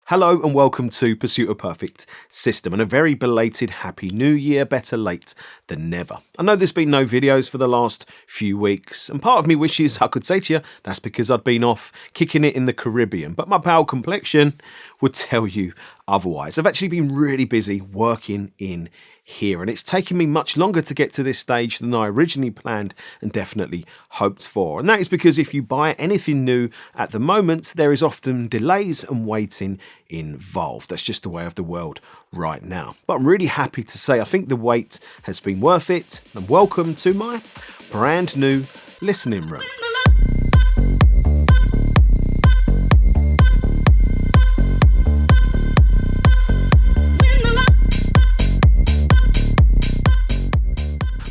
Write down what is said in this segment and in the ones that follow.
Hello and welcome to Pursuit of Perfect System, and a very belated Happy New Year, better late than never. I know there's been no videos for the last few weeks, and part of me wishes I could say to you that's because I'd been off kicking it in the Caribbean, but my pale complexion would tell you otherwise. I've actually been really busy working in here, and it's taken me much longer to get to this stage than I originally planned and definitely hoped for. And that is because if you buy anything new at the moment, there is often delays and waiting involved. That's just the way of the world right now. But I'm really happy to say I think the wait has been worth it, and welcome to my brand new listening room.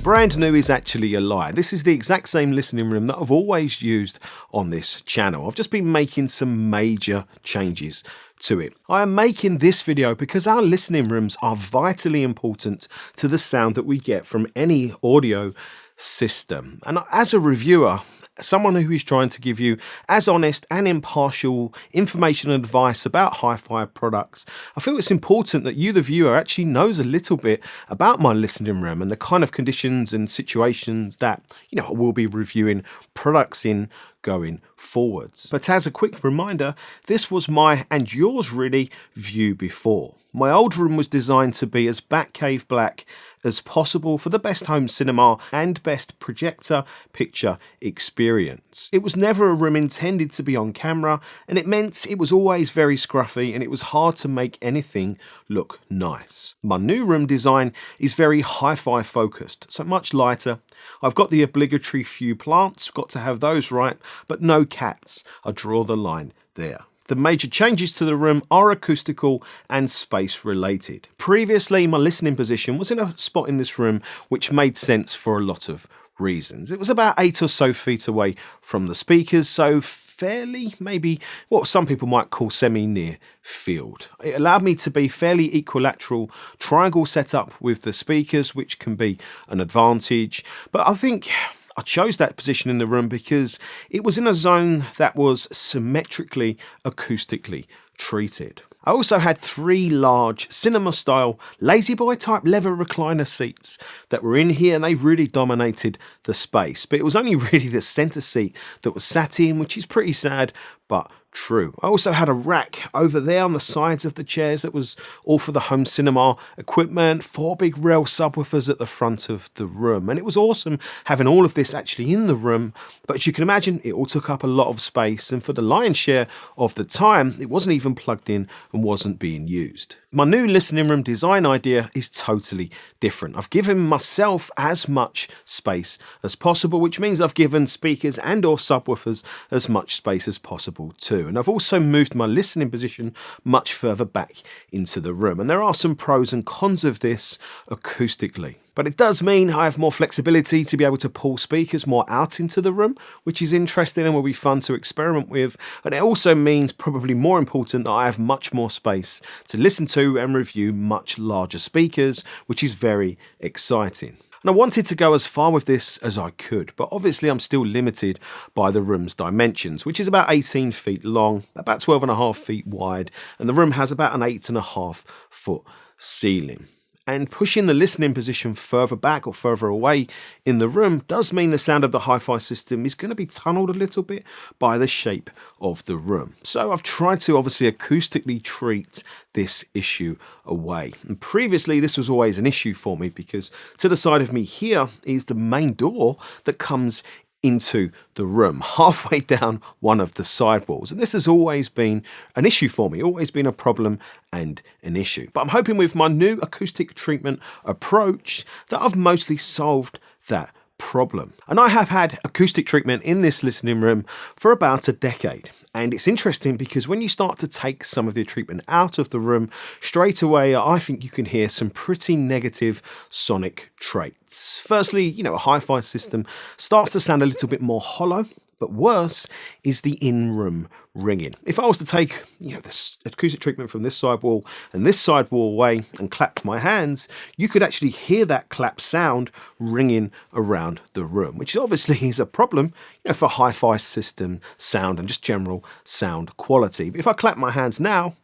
Brand new is actually a lie. This is the exact same listening room that I've always used on this channel. I've just been making some major changes to it. I am making this video because our listening rooms are vitally important to the sound that we get from any audio system. And as a reviewer, someone who is trying to give you as honest and impartial information and advice about hi-fi products, I feel it's important that you, the viewer, actually knows a little bit about my listening room and the kind of conditions and situations that, I will be reviewing products in going forwards. But as a quick reminder, this was my, and yours really, view before. My old room was designed to be as Batcave black as possible for the best home cinema and best projector picture experience. It was never a room intended to be on camera, and it meant it was always very scruffy and it was hard to make anything look nice. My new room design is very hi-fi focused, so much lighter. I've got the obligatory few plants, got to have those right, but no cats. I draw the line there. The major changes to the room are acoustical and space related. Previously, my listening position was in a spot in this room which made sense for a lot of reasons. It was about 8 or so feet away from the speakers, so fairly, maybe what some people might call semi-near field. It allowed me to be fairly equilateral triangle setup with the speakers, which can be an advantage, but I think I chose that position in the room because it was in a zone that was symmetrically acoustically treated. I also had 3 large cinema-style lazy boy type leather recliner seats that were in here, and they really dominated the space. But it was only really the centre seat that was sat in, which is pretty sad, but true. I also had a rack over there on the sides of the chairs that was all for the home cinema equipment, 4 big rail subwoofers at the front of the room, and it was awesome having all of this actually in the room. But as you can imagine, it all took up a lot of space, and for the lion's share of the time it wasn't even plugged in and wasn't being used. My new listening room design idea is totally different. I've given myself as much space as possible, which means I've given speakers and or subwoofers as much space as possible too. And I've also moved my listening position much further back into the room. And there are some pros and cons of this acoustically. But it does mean I have more flexibility to be able to pull speakers more out into the room, which is interesting and will be fun to experiment with. And it also means, probably more important, that I have much more space to listen to and review much larger speakers, which is very exciting. And I wanted to go as far with this as I could, but obviously I'm still limited by the room's dimensions, which is about 18 feet long, about 12.5 feet wide, and the room has about an 8.5 foot ceiling. And pushing the listening position further back or further away in the room does mean the sound of the hi-fi system is going to be tunneled a little bit by the shape of the room. So I've tried to obviously acoustically treat this issue away. And previously this was always an issue for me because to the side of me here is the main door that comes into the room, halfway down one of the sidewalls. And this has always been an issue for me, always been a problem and an issue. But I'm hoping with my new acoustic treatment approach that I've mostly solved that problem. And I have had acoustic treatment in this listening room for about a decade. And it's interesting because when you start to take some of the treatment out of the room, straight away, I think you can hear some pretty negative sonic traits. Firstly, a hi-fi system starts to sound a little bit more hollow. But worse is the in-room ringing. If I was to take, this acoustic treatment from this side wall and this side wall away and clap my hands, you could actually hear that clap sound ringing around the room, which obviously is a problem, for hi-fi system sound and just general sound quality. But if I clap my hands now,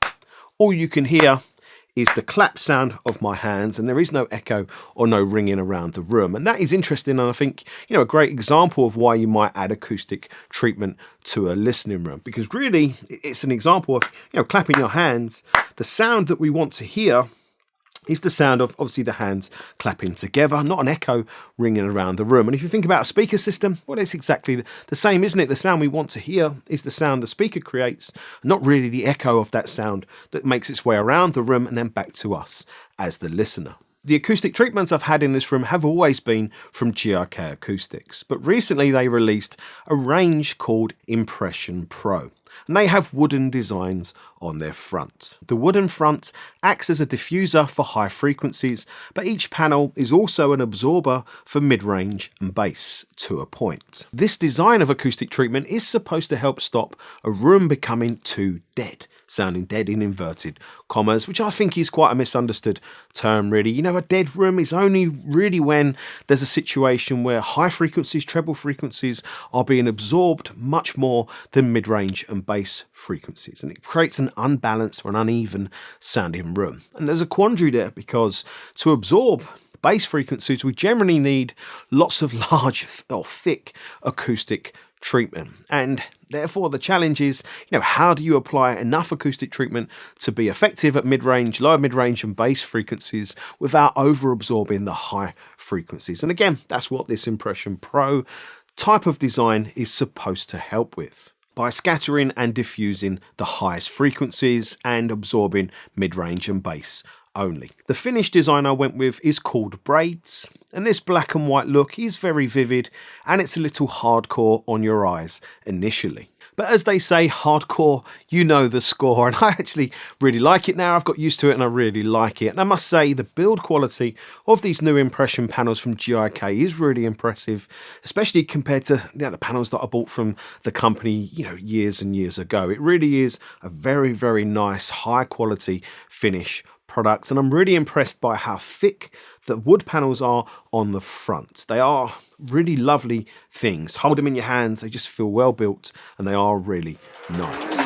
all you can hear is the clap sound of my hands, and there is no echo or no ringing around the room. And that is interesting, and I think, a great example of why you might add acoustic treatment to a listening room, because really it's an example of, clapping your hands. The sound that we want to hear is the sound of, obviously, the hands clapping together, not an echo ringing around the room. And if you think about a speaker system, well, it's exactly the same, isn't it? The sound we want to hear is the sound the speaker creates, not really the echo of that sound that makes its way around the room and then back to us as the listener. The acoustic treatments I've had in this room have always been from GRK Acoustics, but recently they released a range called Impression Pro, and they have wooden designs on their front. The wooden front acts as a diffuser for high frequencies, but each panel is also an absorber for mid-range and bass to a point. This design of acoustic treatment is supposed to help stop a room becoming too dead, sounding dead in inverted commas, which I think is quite a misunderstood term, really. A dead room is only really when there's a situation where high frequencies, treble frequencies are being absorbed much more than mid-range and bass frequencies, and it creates an unbalanced or an uneven sounding room. And there's a quandary there, because to absorb bass frequencies we generally need lots of large or thick acoustic treatment, and therefore the challenge is, how do you apply enough acoustic treatment to be effective at mid-range, lower mid-range and bass frequencies without over-absorbing the high frequencies? And again, that's what this Impression Pro type of design is supposed to help with, by scattering and diffusing the highest frequencies and absorbing mid-range and bass only. The finished design I went with is called Braids, and this black and white look is very vivid, and it's a little hardcore on your eyes initially. But as they say, hardcore, you know the score, and I actually really like it now. I've got used to it and I really like it. And I must say, the build quality of these new impression panels from GRK is really impressive, especially compared to the panels that I bought from the company, years and years ago. It really is a very, very nice, high quality finish products, and I'm really impressed by how thick the wood panels are on the front. They are really lovely things. Hold them in your hands, they just feel well built, and they are really nice.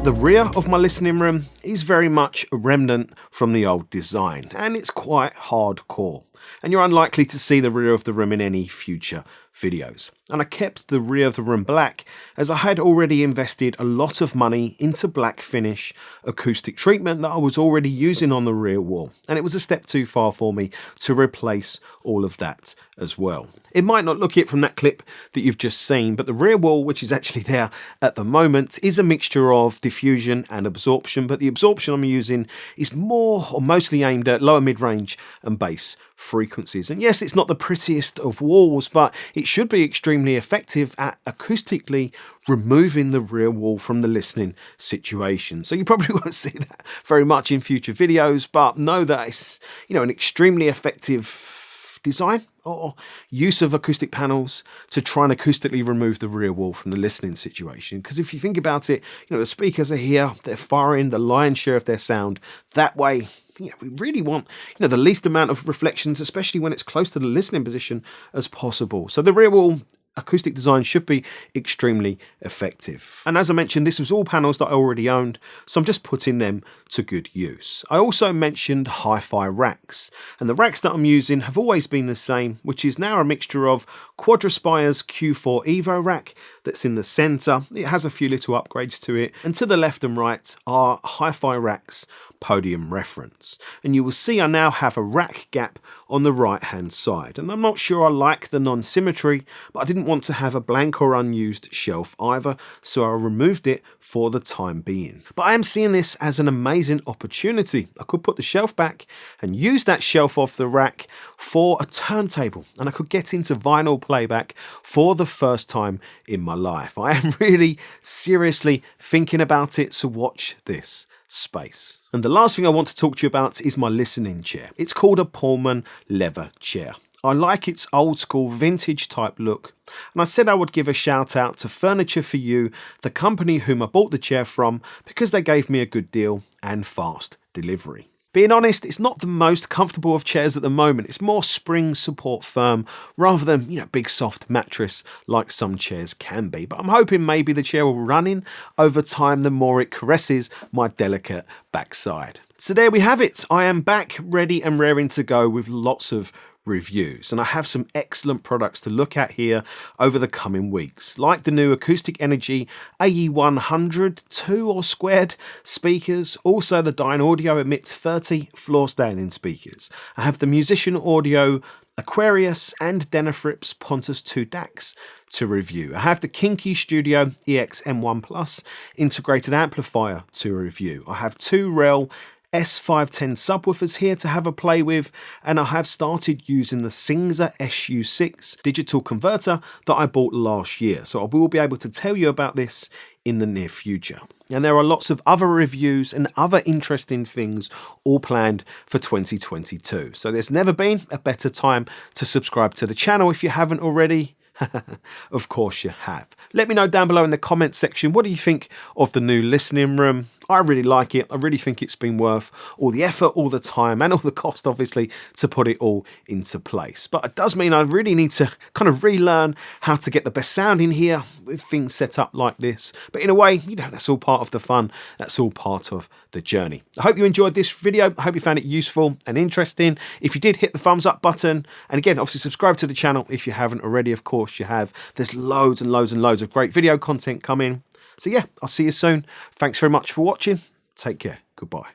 The rear of my listening room is very much a remnant from the old design, and it's quite hardcore, and you're unlikely to see the rear of the room in any future videos. And I kept the rear of the room black as I had already invested a lot of money into black finish acoustic treatment that I was already using on the rear wall, and it was a step too far for me to replace all of that as well. It might not look it from that clip that you've just seen, but the rear wall, which is actually there at the moment, is a mixture of diffusion and absorption, but the absorption I'm using is more or mostly aimed at lower mid-range and bass frequencies. And yes, it's not the prettiest of walls, but it should be extremely effective at acoustically removing the rear wall from the listening situation. So you probably won't see that very much in future videos, but know that it's an extremely effective design or use of acoustic panels to try and acoustically remove the rear wall from the listening situation. Because if you think about it, the speakers are here, they're firing the lion's share of their sound that way. We really want the least amount of reflections, especially when it's close to the listening position, as possible. So the rear wall acoustic design should be extremely effective. And as I mentioned, this was all panels that I already owned, so I'm just putting them to good use. I also mentioned HiFi racks, and the racks that I'm using have always been the same, which is now a mixture of Quadraspire's Q4 Evo rack that's in the center. It has a few little upgrades to it, and to the left and right are HiFi racks podium reference. And you will see I now have a rack gap on the right hand side, and I'm not sure I like the non-symmetry, but I didn't want to have a blank or unused shelf either, so I removed it for the time being. But I am seeing this as an amazing opportunity. I could put the shelf back and use that shelf off the rack for a turntable, and I could get into vinyl playback for the first time in my life. I am really seriously thinking about it, so watch this space. And the last thing I want to talk to you about is my listening chair. It's called a Pullman leather chair. I like its old school vintage type look, and I said I would give a shout out to Furniture For You, the company whom I bought the chair from, because they gave me a good deal and fast delivery. Being honest, it's not the most comfortable of chairs at the moment. It's more spring support firm rather than, big soft mattress like some chairs can be. But I'm hoping maybe the chair will run in over time the more it caresses my delicate backside. So there we have it. I am back, ready and raring to go with lots of reviews, and I have some excellent products to look at here over the coming weeks, like the new Acoustic Energy AE100 2 or squared speakers. Also, the Dynaudio emits 30 floor standing speakers. I have the Musician Audio Aquarius and Denafrips Pontus 2 DACs to review. I have the Kinky Studio EX-M1 Plus integrated amplifier to review. I have two Rel S510 subwoofers here to have a play with, and I have started using the Singsa SU6 digital converter that I bought last year, so I will be able to tell you about this in the near future. And there are lots of other reviews and other interesting things all planned for 2022, so there's never been a better time to subscribe to the channel if you haven't already. Of course you have. Let me know down below in the comments section, what do you think of the new listening room? I really like it. I really think it's been worth all the effort, all the time, and all the cost, obviously, to put it all into place. But it does mean I really need to kind of relearn how to get the best sound in here with things set up like this. But in a way, that's all part of the fun. That's all part of the journey. I hope you enjoyed this video. I hope you found it useful and interesting. If you did, hit the thumbs up button. And again, obviously subscribe to the channel if you haven't already. Of course you have. There's loads and loads and loads of great video content coming. So yeah, I'll see you soon. Thanks very much for watching. Take care. Goodbye.